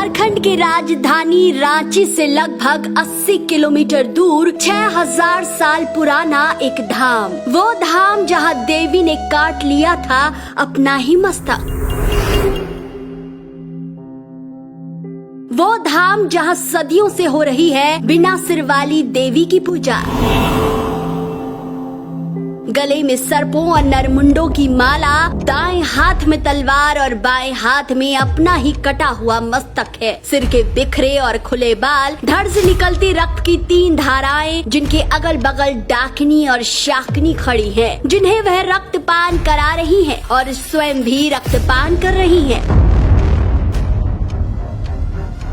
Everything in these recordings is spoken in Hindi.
झारखंड की राजधानी रांची से लगभग 80 किलोमीटर दूर 6000 साल पुराना एक धाम, वो धाम जहां देवी ने काट लिया था अपना ही मस्तक। वो धाम जहां सदियों से हो रही है बिना सिर वाली देवी की पूजा। गले में सर्पों और नरमुंडों की माला, दाएं हाथ में तलवार और बाएं हाथ में अपना ही कटा हुआ मस्तक है। सिर के बिखरे और खुले बाल, धड़ से निकलती रक्त की 3 धाराएं, जिनके अगल बगल डाकिनी और शाकनी खड़ी हैं, जिन्हें वह रक्तपान करा रही हैं और स्वयं भी रक्तपान कर रही हैं।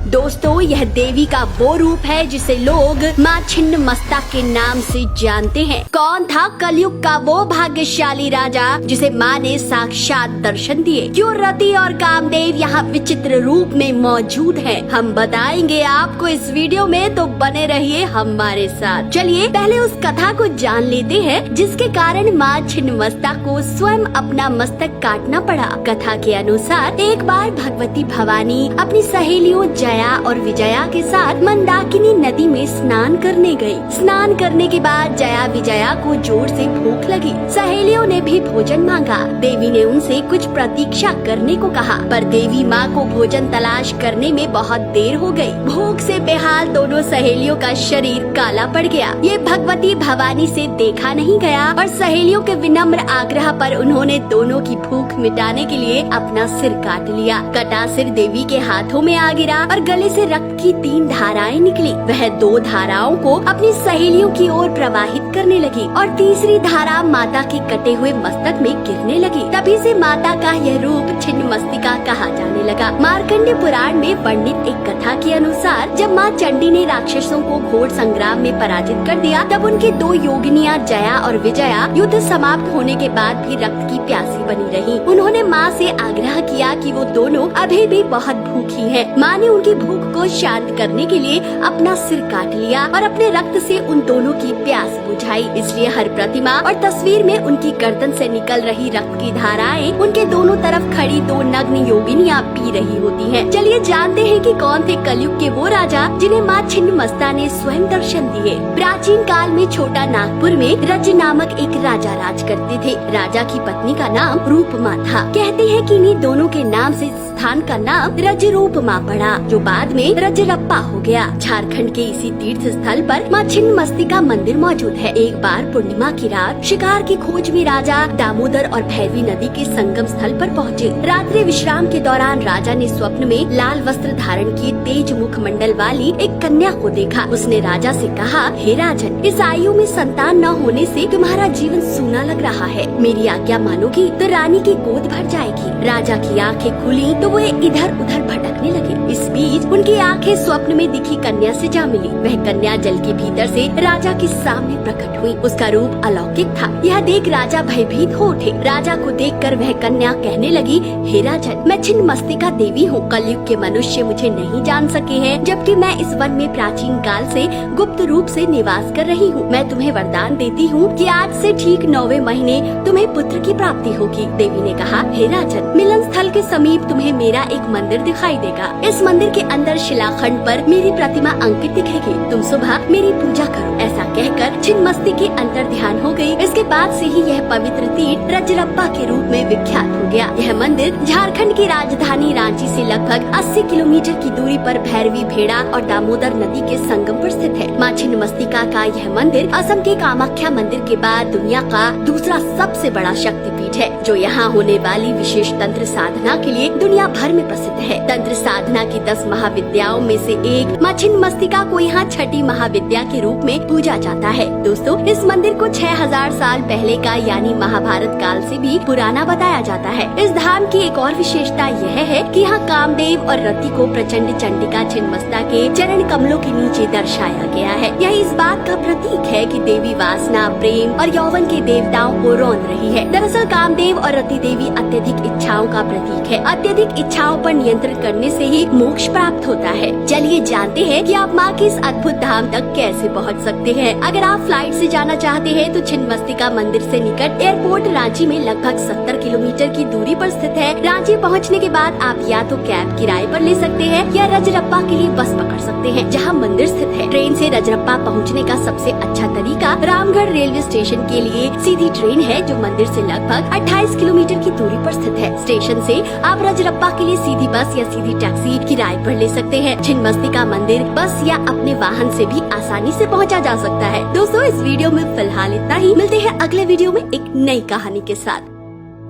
दोस्तों, यह देवी का वो रूप है जिसे लोग माँ छिन्नमस्ता के नाम से जानते हैं। कौन था कलयुग का वो भाग्यशाली राजा जिसे माँ ने साक्षात दर्शन दिए? क्यों रति और कामदेव यहाँ विचित्र रूप में मौजूद हैं? हम बताएंगे आपको इस वीडियो में, तो बने रहिए हमारे साथ। चलिए पहले उस कथा को जान लेते हैं जिसके कारण माँ छिन्नमस्ता को स्वयं अपना मस्तक काटना पड़ा। कथा के अनुसार एक बार भगवती भवानी अपनी सहेलियों जया और विजया के साथ मंदाकिनी नदी में स्नान करने गई। स्नान करने के बाद जया विजया को जोर से भूख लगी। सहेलियों ने भी भोजन मांगा। देवी ने उनसे कुछ प्रतीक्षा करने को कहा, पर देवी माँ को भोजन तलाश करने में बहुत देर हो गई। भूख से बेहाल दोनों सहेलियों का शरीर काला पड़ गया। ये भगवती भवानी से देखा नहीं गया और सहेलियों के विनम्र आग्रह पर उन्होंने दोनों की भूख मिटाने के लिए अपना सिर काट लिया। कटा सिर देवी के हाथों में आ गिरा और गले से रक्त की 3 धाराएं निकली। वह 2 धाराओं को अपनी सहेलियों की ओर प्रवाहित करने लगी और तीसरी धारा माता के कटे हुए मस्तक में गिरने लगी। तभी से माता का यह रूप छिन्नमस्तिका कहा जाने लगा। मार्कंडेय पुराण में वर्णित एक कथा के अनुसार जब माँ चंडी ने राक्षसों को घोर संग्राम में पराजित कर दिया, तब उनकी 2 योगिनियाँ जया और विजया युद्ध समाप्त होने के बाद भी रक्त की प्यासी बनी रही। उन्होंने माँ से आग्रह किया कि वो दोनों अभी भी बहुत भूखी हैं। माँ ने उनकी भूख को शांत करने के लिए अपना सिर काट लिया और अपने रक्त से उन दोनों की प्यास बुझाई। इसलिए हर प्रतिमा और तस्वीर में उनकी गर्दन से निकल रही रक्त की धाराएं उनके दोनों तरफ खड़ी 2 नग्न योगिनियाँ पी रही होती हैं। चलिए जानते हैं कि कौन थे कलयुग के वो राजा जिन्हें माँ छिन्नमस्ता ने स्वयं दर्शन दिए। प्राचीन काल में छोटा नागपुर में रज नामक एक राजा राज करते थे। राजा की पत्नी का नाम रूपमा था। कहते हैं कि इन्हीं दोनों के नाम से स्थान का नाम रज रूपमा पड़ा, जो बाद में रजरप्पा हो गया। झारखंड के इसी तीर्थ स्थल पर माँ छिन्नमस्तिका मंदिर मौजूद है। एक बार पूर्णिमा की रात शिकार की खोज में राजा दामोदर और भैरवी नदी के संगम स्थल पर पहुँचे। रात्रि विश्राम के दौरान राजा ने स्वप्न में लाल वस्त्र धारण किए तेज मुख मंडल वाली एक कन्या को देखा। उसने राजा से कहा, हे राजन, इस आयु में संतान न होने से तुम्हारा जीवन सूना लग रहा है। मेरी आज्ञा मानोगी तो रानी की गोद भर जाएगी। राजा की आंखें खुली तो वे इधर उधर भटकने लगे। इस बीच उनकी आंखें स्वप्न में दिखी कन्या से जा मिली। वह कन्या जल के भीतर से राजा के सामने प्रकट हुई। उसका रूप अलौकिक था। यह देख राजा भयभीत हो उठे। राजा को देखकर वह कन्या कहने लगी, हे राजन, मैं छिन्नमस्तिका देवी हूँ। कलयुग के मनुष्य मुझे नहीं जान सके हैं, जबकि मैं इस वन में प्राचीन काल से गुप्त रूप से निवास कर रही हूँ। मैं तुम्हें वरदान देती हूँ कि आज से ठीक 9वें महीने तुम्हें पुत्र की प्राप्ति होगी। देवी ने कहा, हे राजन, मिलन स्थल के समीप तुम्हें मेरा एक मंदिर दिखाई देगा। इस मंदिर के अंदर शिलाखंड पर मेरी प्रतिमा अंकित दिखेगी। तुम सुबह मेरी पूजा करो। ऐसा कहकर छिन्नमस्ती की अंतर ध्यान हो गई। इसके बाद से ही यह पवित्र तीर्थ रजरप्पा के रूप में विख्यात हो गया। यह मंदिर झारखंड की राजधानी रांची से लगभग 80 किलोमीटर की दूरी पर भैरवी भेड़ा और दामोदर नदी के संगम पर स्थित है। माँ छिन्नमस्तिका का यह मंदिर असम के कामाख्या मंदिर के बाद दुनिया का दूसरा सबसे बड़ा शक्तिपीठ है, जो यहाँ होने वाली विशेष तंत्र साधना के लिए दुनिया भर में प्रसिद्ध है। तंत्र साधना की 10 महाविद्याओं में से एक माँ छिन्नमस्तिका को यहाँ छठी महाविद्या के रूप में पूजा जाता है। दोस्तों, इस मंदिर को 6000 साल पहले का यानी महाभारत काल से भी पुराना बताया जाता है। इस धाम की एक और विशेषता यह है कि यहाँ कामदेव और रति को प्रचंड चंडिका छिन्नमस्ता के चरण कमलों के नीचे दर्शाया गया है। यह इस बात का प्रतीक है कि देवी वासना, प्रेम और यौवन के देवताओं को रौंद रही है। दरअसल कामदेव और रति देवी अत्यधिक इच्छाओं का प्रतीक है। अत्यधिक इच्छाओं पर नियंत्रण करने से ही मोक्ष प्राप्त होता है। चलिए जानते हैं कि आप माँ के इस अद्भुत धाम तक कैसे पहुँच सकते हैं। अगर आप फ्लाइट से जाना चाहते हैं तो छिन्नमस्तिका मंदिर से निकट एयरपोर्ट रांची में लगभग 70 किलोमीटर की दूरी पर स्थित है। रांची पहुँचने के बाद आप या तो कैब किराए पर ले सकते हैं या रजरप्पा के लिए बस पकड़ सकते हैं, जहाँ मंदिर स्थित है। ट्रेन से रजरप्पा पहुँचने का सबसे अच्छा तरीका रामगढ़ रेलवे स्टेशन के लिए सीधी ट्रेन है, जो मंदिर से लगभग 28 किलोमीटर की दूरी पर स्थित है। स्टेशन से आप रजरप्पा के लिए सीधी बस या सीधी टैक्सी किराए पर ले सकते हैं। छिन्नमस्तिका मंदिर बस या अपने वाहन से भी आसानी से पहुंचा जा सकता है। दोस्तों, इस वीडियो में फिलहाल इतना ही। मिलते हैं अगले वीडियो में एक नई कहानी के साथ।